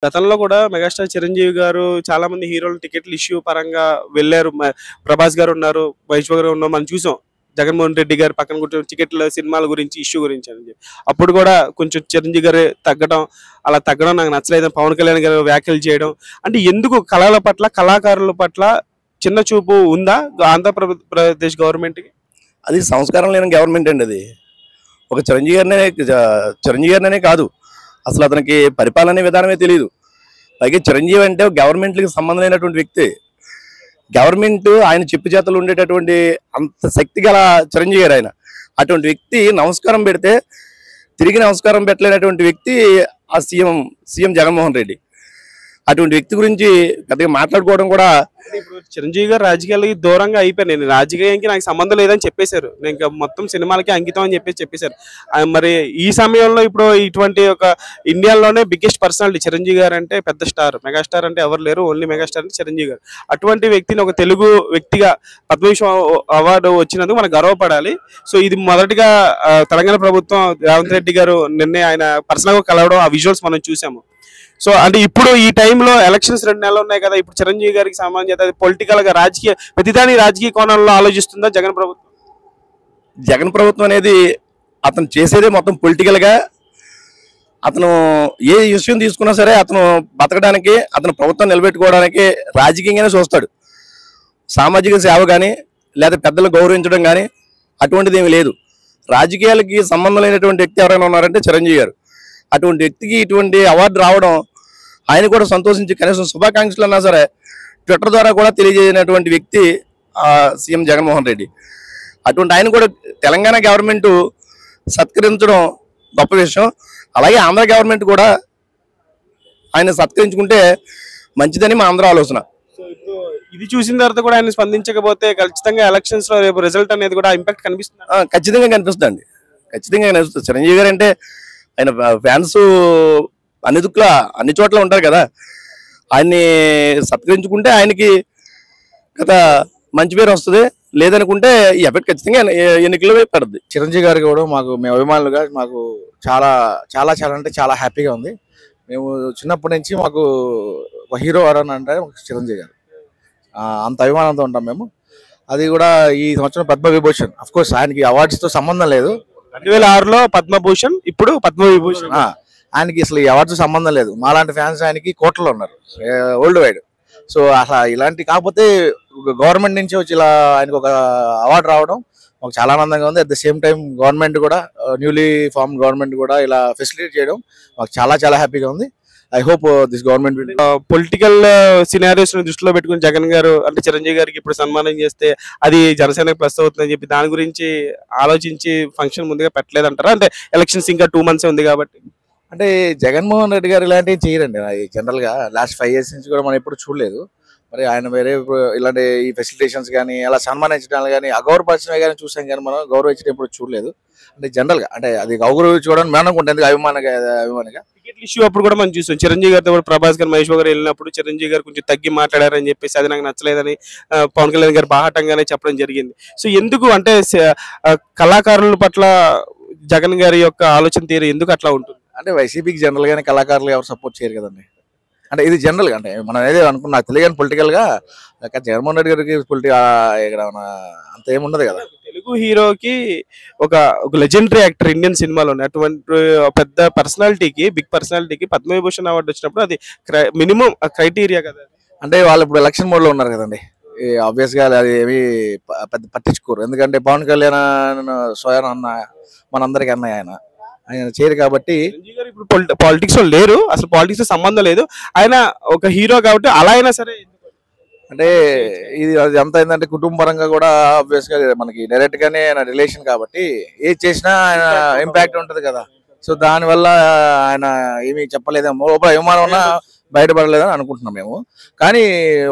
గతంలో కూడా మెగాస్టార్ చిరంజీవి గారు చాలా మంది హీరోలు టికెట్లు ఇష్యూ పరంగా వెళ్ళారు. ప్రభాస్ గారు ఉన్నారు, మహేష్ బాబు గారు ఉన్నారు. మనం చూసాం. జగన్మోహన్ రెడ్డి గారు పక్కన కూర్చొని టికెట్ల సినిమాల గురించి ఇష్యూ గురించి అని చెప్పి. అప్పుడు కూడా కొంచెం చిరంజీవి గారు తగ్గడం, అలా తగ్గడం నాకు నచ్చలేదని పవన్ కళ్యాణ్ గారు వ్యాఖ్యలు చేయడం. అంటే ఎందుకు కళల పట్ల, కళాకారుల పట్ల చిన్న చూపు ఉందా ఆంధ్రప్రదేశ్ గవర్నమెంట్కి? అది సంస్కారం లేని గవర్నమెంట్ అండి. అది ఒక చిరంజీవి గారినే కాదు, అసలు అతనికి పరిపాలనే విధానమే తెలియదు. అలాగే చిరంజీవి అంటే గవర్నమెంట్కి సంబంధం లేనటువంటి వ్యక్తి. గవర్నమెంట్ ఆయన చెప్పు చేతలు ఉండేటటువంటి అంత శక్తి గల చిరంజీవి గారు ఆయన. అటువంటి వ్యక్తి నమస్కారం పెడితే తిరిగి నమస్కారం పెట్టలేనటువంటి వ్యక్తి ఆ సీఎం జగన్మోహన్ రెడ్డి. అటువంటి వ్యక్తి గురించి పెద్దగా మాట్లాడుకోవడం కూడా. ఇప్పుడు చిరంజీవి గారు రాజకీయాలకి దూరంగా అయిపోయారు. నేను రాజకీయానికి నాకు సంబంధం లేదని చెప్పేశారు. నేను ఇంకా మొత్తం సినిమాలకి అంకితం అని చెప్పేశారు. మరి ఈ సమయంలో ఇప్పుడు ఇటువంటి ఒక ఇండియాలోనే బిగ్గెస్ట్ పర్సనాలిటీ చిరంజీవి గారు అంటే పెద్ద స్టార్, మెగాస్టార్ అంటే ఎవరు లేరు, ఓన్లీ మెగాస్టార్ అంటే చిరంజీవి గారు. అటువంటి వ్యక్తిని ఒక తెలుగు వ్యక్తిగా పద్మభూషణ్ అవార్డు వచ్చినందుకు మనం గర్వపడాలి. సో ఇది మొదటిగా తెలంగాణ ప్రభుత్వం రేవంత్ రెడ్డి గారు నిన్నే ఆయన పర్సనల్గా కలవడం, ఆ విజువల్స్ మనం చూసాము. సో అంటే ఇప్పుడు ఈ టైంలో ఎలక్షన్స్ 2 నెలలు ఉన్నాయి కదా, ఇప్పుడు చిరంజీవి గారికి సంబంధించి పొలిటికల్ గా ప్రతిదాని రాజకీయ కోణంలో ఆలోచిస్తుందా జగన్ ప్రభుత్వం? జగన్ ప్రభుత్వం అనేది అతను చేసేదే మొత్తం పొలిటికల్ గా. అతను ఏ విషయం తీసుకున్నా సరే అతను బతకడానికి, అతను ప్రభుత్వం నిలబెట్టుకోవడానికి రాజకీయంగానే చూస్తాడు. సామాజిక సేవ కానీ లేదా పెద్దలు గౌరవించడం కానీ అటువంటిది ఏమి లేదు. రాజకీయాలకి సంబంధం లేనటువంటి వ్యక్తి ఎవరైనా ఉన్నారంటే చిరంజీవి గారు. అటువంటి వ్యక్తికి ఇటువంటి అవార్డు రావడం ఆయన కూడా సంతోషించి కనీసం శుభాకాంక్షలు అన్నా సరే ట్విట్టర్ ద్వారా కూడా తెలియజేసినటువంటి వ్యక్తి సీఎం జగన్మోహన్ రెడ్డి. అటువంటి ఆయన కూడా తెలంగాణ గవర్నమెంట్ సత్కరించడం గొప్ప విషయం. అలాగే ఆంధ్ర గవర్నమెంట్ కూడా ఆయన సత్కరించుకుంటే మంచిదని మా ఆంధ్ర ఆలోచన. సో ఇప్పుడు ఇది చూసిన తర్వాత కూడా ఆయన స్పందించకపోతే ఖచ్చితంగా ఎలక్షన్స్ లో రేపు రిజల్ట్ అనేది కూడా ఇంపాక్ట్ కనిపిస్తుంది. ఖచ్చితంగా కనిపిస్తుంది. ఖచ్చితంగా కనిపిస్తుంది. చిరంజీవి గారు అంటే ఆయన ఫ్యాన్స్ అన్ని దుక్కుల అన్ని చోట్ల ఉంటారు కదా. ఆయన్ని సత్కరించుకుంటే ఆయనకి గత మంచి పేరు వస్తుంది, లేదనుకుంటే ఈ ఎఫెక్ట్ ఖచ్చితంగా ఎన్నికల్లో పడుతుంది. చిరంజీవి గారికి కూడా మేము అభిమానులుగా మాకు చాలా చాలా చాలా అంటే చాలా హ్యాపీగా ఉంది. మేము చిన్నప్పటి నుంచి మాకు ఒక హీరో ఎవరని అంటే చిరంజీవి గారు, అంత అభిమానంతో ఉంటాం మేము. అది కూడా ఈ సంవత్సరం పద్మవిభూషణ్, అఫ్ కోర్స్ ఆయనకి అవార్డ్స్తో సంబంధం లేదు. 2006లో పద్మభూషణ్, ఇప్పుడు పద్మవిభూషణ్. ఆయనకి అసలు ఈ అవార్డ్స్ సంబంధం లేదు. మాలాంటి ఫ్యాన్స్ ఆయనకి కోట్లలో ఉన్నారు, వరల్డ్ వైడ్. సో అసలు ఇలాంటి కాకపోతే గవర్నమెంట్ నుంచి వచ్చి ఇలా ఆయనకు ఒక అవార్డు రావడం మాకు చాలా ఆనందంగా ఉంది. At the same time government కూడా, న్యూలీ ఫార్మ్ గవర్నమెంట్ కూడా ఇలా ఫెసిలిటేట్ చేయడం మాకు చాలా చాలా హ్యాపీగా ఉంది. I hope this government political scenarios దృష్టిలో పెట్టుకుని జగన్ గారు అంటే చిరంజీవి గారికి ఇప్పుడు సన్మానం చేస్తే అది జనసేనకు ప్లస్ అవుతుందని చెప్పి దాని గురించి ఆలోచించి ఫంక్షన్ ముందుగా పెట్టలేదంటారా? అంటే ఎలక్షన్స్ ఇంకా 2 months ఉంది కాబట్టి. అంటే జగన్మోహన్ రెడ్డి గారు ఇలాంటివి చేయరండి. జనరల్గా లాస్ట్ 5 years నుంచి కూడా మనం ఎప్పుడు చూడలేదు. మరి ఆయన వేరే ఇలాంటి ఈ ఫెసిలిటేషన్స్ కానీ అలా సన్మానించడాలు కానీ అగౌరవపరచడం కానీ చూసాం, కానీ మనం గౌరవించడం ఎప్పుడు చూడలేదు. అంటే జనరల్గా అంటే అది గౌరవించుకోవడం మనం అనుకుంటుంది అభిమానిగా. టికెట్ ఇష్యూ అప్పుడు కూడా మనం చూసాం. చిరంజీవి గారితో కూడా ప్రభాస్ గారు, మహేష్ బాబు గారు వెళ్ళినప్పుడు చిరంజీవి గారు కొంచెం తగ్గి మాట్లాడారని చెప్పేసి అది నాకు నచ్చలేదని పవన్ కళ్యాణ్ గారు బాహాటంగానే చెప్పడం జరిగింది. సో ఎందుకు అంటే కళాకారుల పట్ల జగన్ గారి యొక్క ఆలోచన తీరు ఎందుకు అట్లా ఉంటుంది? అంటే వైసీపీకి జనరల్ గానే కళాకారులు ఎవరు సపోర్ట్ చేయరు కదండి. అంటే ఇది జనరల్గా అంటే మనం ఏదో అనుకున్నా నాకు తెలియని పొలిటికల్గా జగన్మోహన్ రెడ్డి గారికి ఇక్కడ అంత ఏముండదు కదా. తెలుగు హీరోకి ఒక లెజెండరీ యాక్టర్ ఇండియన్ సినిమాలోనే అటువంటి పెద్ద పర్సనాలిటీకి, బిగ్ పర్సనాలిటీకి పద్మవిభూషణ్ అవార్డు వచ్చినప్పుడు అది మినిమం క్రైటీరియా కదా. అంటే వాళ్ళు ఇప్పుడు ఎలక్షన్ మోడ్లో ఉన్నారు కదండి. ఆబ్వియస్గా అది ఏమి పెద్ద పట్టించుకోరు. ఎందుకంటే పవన్ కళ్యాణ్ స్వయం అన్న మనందరికీ అన్నయ్య, ఆయన చేయరు కాబట్టి. ఇప్పుడు పాలిటిక్స్ లో లేరు, అసలు పాలిటిక్స్ సంబంధం లేదు. ఆయన ఒక హీరో కాబట్టి అలా అయినా సరే. అంటే ఇది అంతా ఏంటంటే కుటుంబపరంగా కూడా ఆబ్వియస్గా మనకి డైరెక్ట్ గానే ఆయన రిలేషన్ కాబట్టి ఏది చేసినా ఆయన ఇంపాక్ట్ ఉంటుంది కదా. సో దానివల్ల ఆయన ఏమి చెప్పలేదేమో, లోపల అభిమానం ఉన్నా బయటపడలేదని అనుకుంటున్నాం మేము. కానీ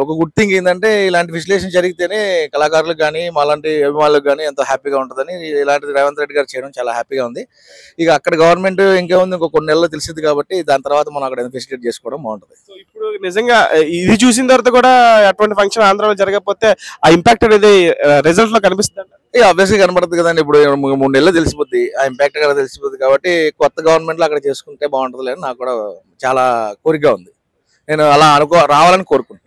ఒక గుడ్ థింగ్ ఏంటంటే ఇలాంటి విశ్లేషణ జరిగితేనే కళాకారులకు కానీ మాలాంటి అభిమానులకు కానీ ఎంతో హ్యాపీగా ఉంటుందని ఇలాంటిది రేవంత్ రెడ్డి గారు చేయడం చాలా హ్యాపీగా ఉంది. ఇక అక్కడ గవర్నమెంట్ ఇంకా ఉంది, ఇంకో కొన్ని నెలల్లో తెలిసింది కాబట్టి దాని తర్వాత మనం అక్కడ ఫెసిలిటేట్ చేసుకోవడం బాగుంటుంది. సో ఇప్పుడు నిజంగా ఇది చూసిన తర్వాత కూడా అటువంటి ఫంక్షన్ ఆంధ్రాలో జరగకపోతే ఆ ఇంపాక్ట్ అనేది రిజల్ట్ లో కనిపిస్తుంది. ఆబ్వియస్ గా కనబడుతుంది కదండి. ఇప్పుడు 3 నెలలు తెలిసిపోద్ది, ఆ ఇంపాక్ట్ కూడా తెలిసిపోద్ది. కాబట్టి కొత్త గవర్నమెంట్ లో అక్కడ చేసుకుంటే బాగుంటుంది అని నాకు కూడా చాలా కోరికగా ఉంది. నేను అలా రావాలని కోరుకుంటున్నాను.